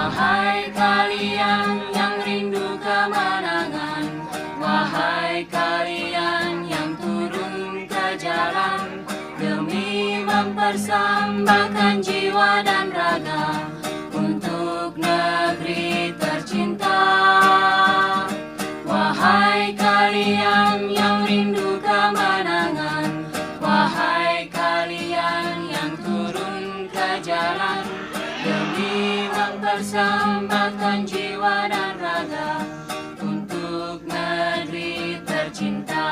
Wahai kalian yang rindu kemenangan, wahai kalian yang turun ke jalan demi mempersembahkan jiwa dan raga untuk negeri tercinta. Wahai kalian yang rindu kemenangan, wahai kalian yang turun ke jalan demi mempersembahkan jiwa dan raga untuk negeri tercinta.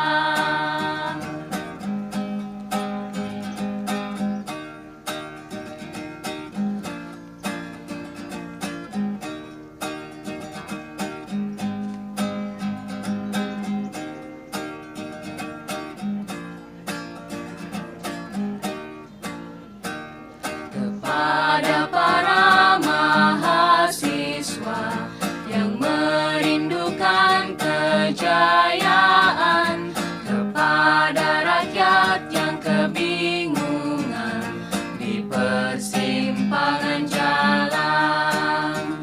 Kepada para mahasiswa yang merindukan kejayaan, kepada rakyat yang kebingungan di persimpangan jalan,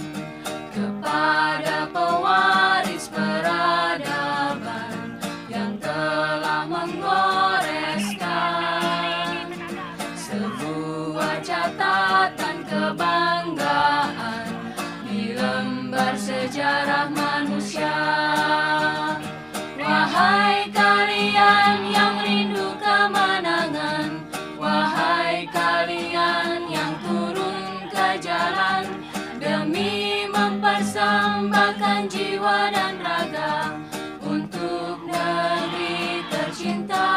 kepada pewaris peradaban yang telah menggoreskan sebuah catatan kebanggaan di lembar sejarah manusia. Wahai kalian yang rindu kemenangan, wahai kalian yang turun ke jalan demi mempersembahkan jiwa dan raga untuk negeri tercinta.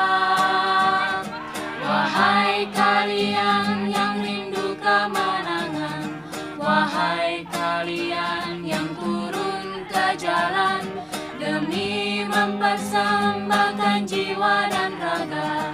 Wahai kalian yang rindu kemenangan, wahai kalian yang turun ke jalan demi mempersembahkan jiwa dan raga